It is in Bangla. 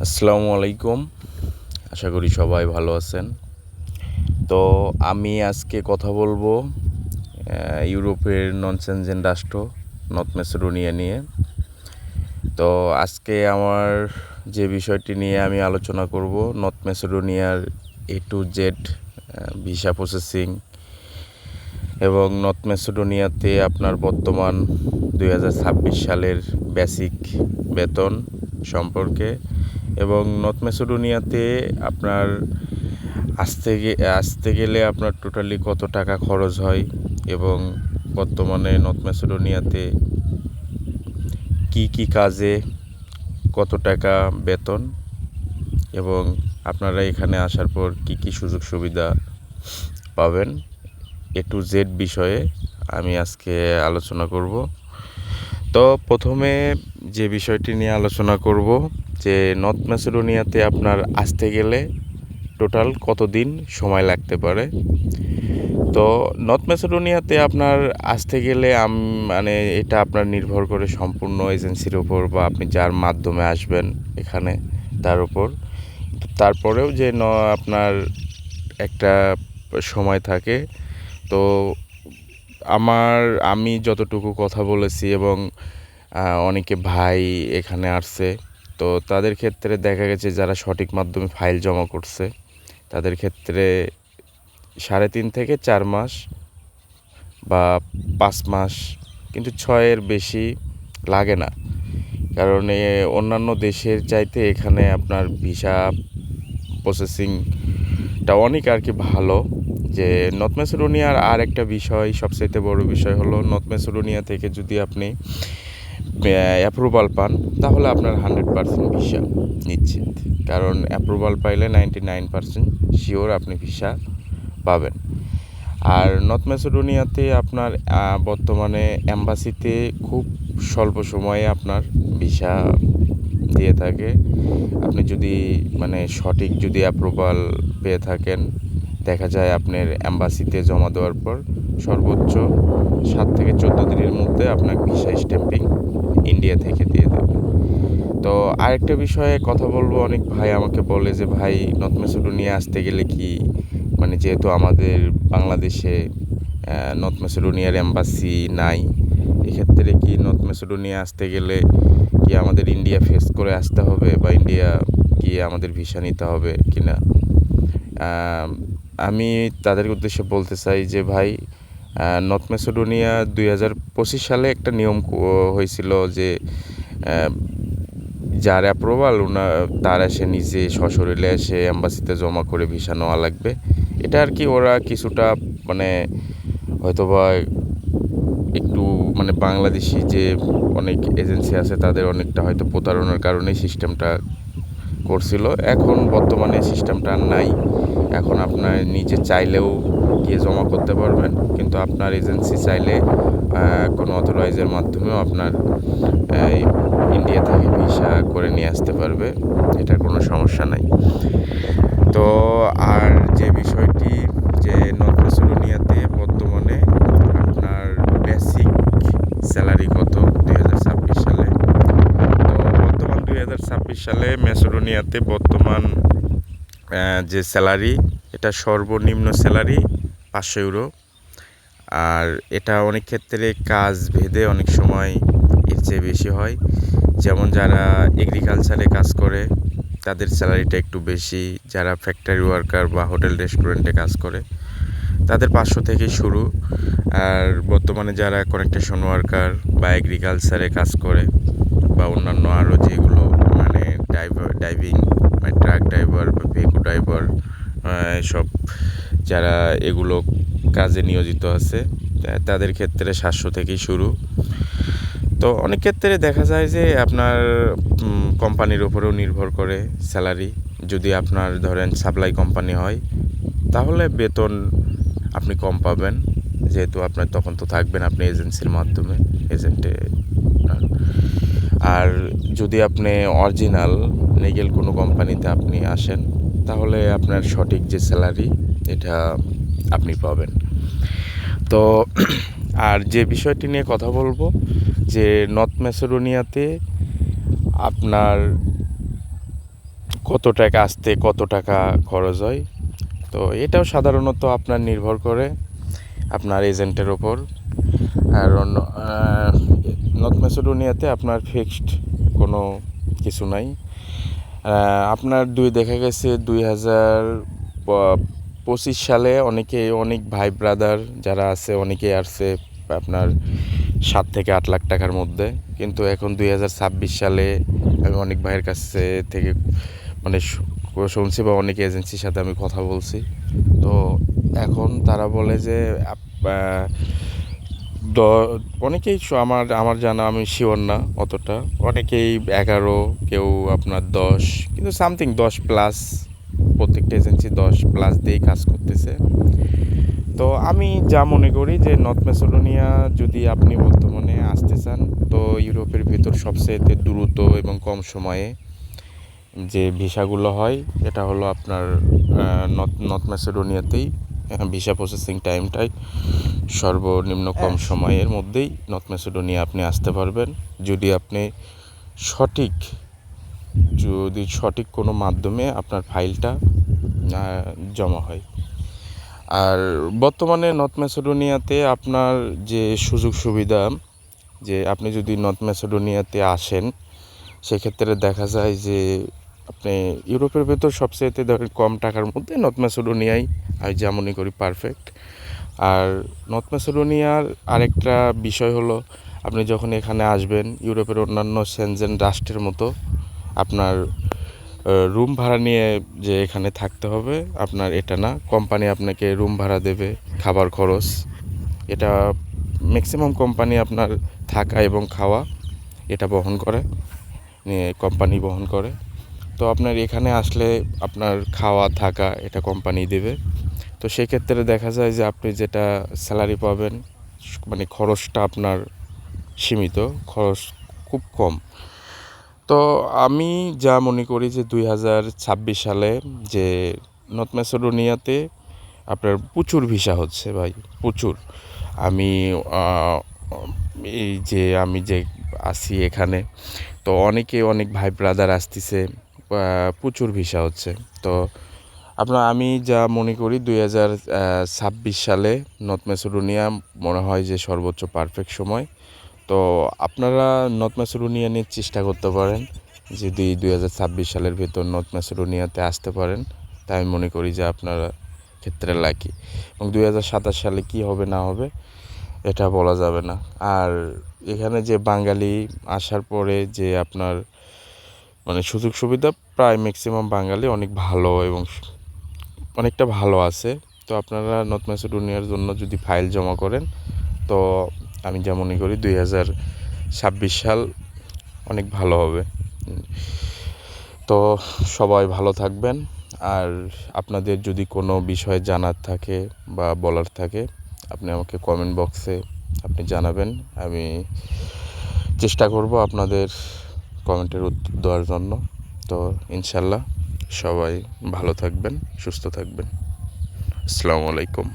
আসসালামু আলাইকুম। আশা করি সবাই ভালো আছেন। তো আমি আজকে কথা বলবো ইউরোপের নন সেনজেন রাষ্ট্র নর্থ ম্যাসেডোনিয়া নিয়ে। তো আজকে আমার যে বিষয়টি নিয়ে আমি আলোচনা করব, নর্থ ম্যাসেডোনিয়ার A to Z visa processing এবং নর্থ ম্যাসেডোনিয়াতে আপনার বর্তমান 2026 সালের বেসিক বেতন সম্পর্কে এবং নর্থ ম্যাসেডোনিয়াতে আপনার আসতে গেলে আপনার টোটালি কত টাকা খরচ হয় এবং বর্তমানে নর্থ ম্যাসেডোনিয়াতে কি কাজে কত টাকা বেতন এবং আপনারা এখানে আসার পর কি সুযোগ সুবিধা পাবেন, A to Z বিষয়ে আমি আজকে আলোচনা করব। তো প্রথমে যে বিষয়টি নিয়ে আলোচনা করব যে নর্থ ম্যাসেডোনিয়াতে আপনার আসতে গেলে টোটাল কতদিন সময় লাগতে পারে। তো নর্থ ম্যাসেডোনিয়াতে আপনার আসতে গেলে মানে এটা আপনার নির্ভর করে সম্পূর্ণ এজেন্সির ওপর বা আপনি যার মাধ্যমে আসবেন এখানে তার উপর। তারপরেও যে আপনার একটা সময় থাকে। তো আমি যতটুকু কথা বলেছি এবং অনেকে ভাই এখানে আসছে, তো তাদের ক্ষেত্রে দেখা গেছে যারা সঠিক মাধ্যমে ফাইল জমা করছে তাদের ক্ষেত্রে 3.5 থেকে 4 মাস বা 5 মাস, কিন্তু 6-এর বেশি লাগে না। কারণ অন্যান্য দেশের চাইতে এখানে আপনার ভিসা প্রসেসিংটা অনেক আর কি ভালো। যে নর্থ ম্যাসেডোনিয়ার আর একটা বিষয়, সবচাইতে বড় বিষয় হলো নর্থ ম্যাসেডোনিয়া থেকে যদি আপনি অ্যাপ্রুভাল পান তাহলে আপনার 100% ভিসা নিশ্চিত। কারণ অ্যাপ্রুভাল পাইলে 99% শিওর আপনি ভিসা পাবেন। আর নর্থ ম্যাসেডোনিয়াতে আপনার বর্তমানে অ্যাম্বাসিতে খুব স্বল্প সময়ে আপনার ভিসা দিয়ে থাকে। আপনি যদি মানে সঠিক যদি অ্যাপ্রুভাল পেয়ে থাকেন, দেখা যায় আপনার অ্যাম্বাসিতে জমা দেওয়ার পর সর্বোচ্চ 7 থেকে 14 দিনের মধ্যে আপনাকে ভিসা স্ট্যাম্পিং ইন্ডিয়া থেকে দিয়ে দেবে। তো আরেকটা বিষয়ে কথা বলবো, অনেক ভাই আমাকে বলে যে ভাই নর্থ ম্যাসেডোনিয়া আসতে গেলে কি মানে যেহেতু আমাদের বাংলাদেশে নর্থ ম্যাসেডোনিয়ার এম্বাসি নাই, এক্ষেত্রে কি নর্থ ম্যাসেডোনিয়া আসতে গেলে কি আমাদের ইন্ডিয়া ফেস করে আসতে হবে বা ইন্ডিয়া গিয়ে আমাদের ভিসা নিতে হবে কি না। আমি তাদের উদ্দেশ্যে বলতে চাই যে ভাই, নর্থ ম্যাসেডোনিয়া 2025 সালে একটা নিয়ম হয়েছিল যে যার অ্যাপ্রুভাল তার এসে নিজে সশরীরে এসে অ্যাম্বাসিতে জমা করে ভিসা নেওয়া লাগবে। এটা আর কি ওরা কিছুটা মানে হয়তোবা একটু মানে বাংলাদেশি যে অনেক এজেন্সি আছে তাদের অনেকটা হয়তো প্রতারণার কারণেই সিস্টেমটা করছিল। এখন বর্তমানে সিস্টেমটা আর নাই। এখন আপনার নিজে চাইলেও গিয়ে জমা করতে পারবেন, কিন্তু আপনার এজেন্সি চাইলে কোনো অথরাইজের মাধ্যমেও আপনার ইন্ডিয়া থেকে ভিসা করে নিয়ে আসতে পারবে, এটার কোনো সমস্যা নাই। তো আর যে বিষয়টি যে নর্থ ম্যাসেডোনিয়াতে বর্তমানে আপনার বেসিক স্যালারি কত 2026 সালে। তো বর্তমান 2026 সালে ম্যাসেডোনিয়াতে বর্তমান যে স্যালারি, এটা সর্বনিম্ন স্যালারি 500 ইউরো। আর এটা অনেক ক্ষেত্রে কাজ ভেদে অনেক সময় এর চেয়ে বেশি হয়। যেমন যারা এগ্রিকালচারে কাজ করে তাদের স্যালারিটা একটু বেশি, যারা ফ্যাক্টরি ওয়ার্কার বা হোটেল রেস্টুরেন্টে কাজ করে তাদের 500 থেকে শুরু। আর বর্তমানে যারা কনেকটেশন ওয়ার্কার বা এগ্রিকালচারে কাজ করে বা অন্যান্য আরও যেগুলো মানে ড্রাইভিং মানে ট্রাক ড্রাইভার বা ভেহিকল ড্রাইভার, সব যারা এগুলো কাজে নিয়োজিত আছে তাদের ক্ষেত্রে 700 থেকেই শুরু। তো অনেক ক্ষেত্রে দেখা যায় যে আপনার কোম্পানির উপরেও নির্ভর করে স্যালারি। যদি আপনার ধরেন সাপ্লাই কোম্পানি হয় তাহলে বেতন আপনি কম পাবেন, যেহেতু আপনার তখন তো থাকবেন আপনি এজেন্সির মাধ্যমে এজেন্টে। আর যদি আপনি অরিজিনাল লিগ্যাল কোনো কোম্পানিতে আপনি আসেন তাহলে আপনার সঠিক যে স্যালারি এটা আপনি পাবেন। তো আর যে বিষয়টি নিয়ে কথা বলবো যে নর্থ ম্যাসেডোনিয়াতে আপনার কত টাকা আসতে কত টাকা খরচ হয়। তো এটাও সাধারণত আপনার নির্ভর করে আপনার এজেন্টের ওপর। আর নর্থ ম্যাসেডোনিয়াতে আপনার ফিক্সড কোনো কিছু নাই। আপনার দেখা গেছে 2025 সালে অনেক ভাই ব্রাদার যারা আছে অনেকেই আসছে আপনার 7 থেকে 8 লাখ টাকার মধ্যে। কিন্তু এখন 2026 সালে আমি অনেক ভাইয়ের কাছে থেকে মানে শুনছি বা অনেক এজেন্সির সাথে আমি কথা বলছি। তো এখন তারা বলে যে অনেকেই আমার জানা, আমি শিওর না অতটা, অনেকেই 11, কেউ আপনার 10, কিন্তু সামথিং 10+, প্রত্যেকটা এজেন্সি 10+ দিয়েই কাজ করতেছে। তো আমি যা মনে করি যে নর্থ ম্যাসেডোনিয়া যদি আপনি বর্তমানে আসতে চান, তো ইউরোপের ভিতর সবচেয়ে দ্রুত এবং কম সময়ে যে ভিসাগুলো হয় এটা হলো আপনার নর্থ ম্যাসেডোনিয়াতেই। ভিসা প্রসেসিং টাইমটাই সর্বনিম্ন কম সময়ের মধ্যেই নর্থ ম্যাসেডোনিয়া আপনি আসতে পারবেন যদি সঠিক কোনো মাধ্যমে আপনার ফাইলটা জমা হয়। আর বর্তমানে নর্থ ম্যাসেডোনিয়াতে আপনার যে সুযোগ সুবিধা, যে আপনি যদি নর্থ ম্যাসেডোনিয়াতে আসেন সেক্ষেত্রে দেখা যায় যে আপনি ইউরোপের ভেতর সবচেয়ে কম টাকার মধ্যে নর্থ ম্যাসেডোনিয়ায় আমি যা মনে করি পারফেক্ট। আর নর্থ ম্যাসেডোনিয়ার আরেকটা বিষয় হলো, আপনি যখন এখানে আসবেন ইউরোপের অন্যান্য সেনজেন রাষ্ট্রের মতো আপনার রুম ভাড়া নিয়ে যে এখানে থাকতে হবে আপনার এটা না, কোম্পানি আপনাকে রুম ভাড়া দেবে, খাবার খরচ এটা ম্যাক্সিমাম কোম্পানি আপনার থাকা এবং খাওয়া এটা বহন করে, কোম্পানি বহন করে। তো আপনার এখানে আসলে আপনার খাওয়া থাকা এটা কোম্পানি দেবে। তো সেক্ষেত্রে দেখা যায় যে আপনি যেটা স্যালারি পাবেন মানে খরচটা আপনার সীমিত, খরচ খুব কম। তো আমি যা মনে করি যে 2026 সালে যে নর্থ ম্যাসেডোনিয়াতে আপনার প্রচুর ভিসা হচ্ছে ভাই, প্রচুর। আমি আমি যে আছি এখানে, তো অনেক ভাই ব্রাদার আসতেছে, প্রচুর ভিসা হচ্ছে। তো আমি যা মনে করি 2026 সালে নর্থ ম্যাসেডোনিয়া মনে হয় যে সর্বোচ্চ পারফেক্ট সময়। তো আপনারা নর্থ ম্যাসেডোনিয়া নিয়ে চেষ্টা করতে পারেন, যদি 2026 সালের ভেতর নর্থ ম্যাসেডোনিয়াতে আসতে পারেন তাই আমি মনে করি যে আপনারা ক্ষেত্রে লাকি। এবং 2027 সালে কী হবে না হবে এটা বলা যাবে না। আর এখানে যে বাঙালি আসার পরে যে আপনার মানে সুযোগ সুবিধা, প্রায় ম্যাক্সিমাম বাঙালি অনেক ভালো এবং অনেকটা ভালো আছে। তো আপনারা নর্থ ম্যাসেডোনিয়ার জন্য যদি ফাইল জমা করেন, তো আমি যা মনে করি 2026 সাল অনেক ভালো হবে। তো সবাই ভালো থাকবেন। আর আপনাদের যদি কোনো বিষয় জানার থাকে বা বলার থাকে আপনি আমাকে কমেন্ট বক্সে আপনি জানাবেন, আমি চেষ্টা করব আপনাদের কমেন্টের উত্তর দেওয়ার জন্য। তো ইনশাল্লাহ সবাই ভালো থাকবেন, সুস্থ থাকবেন। আসসালামু আলাইকুম।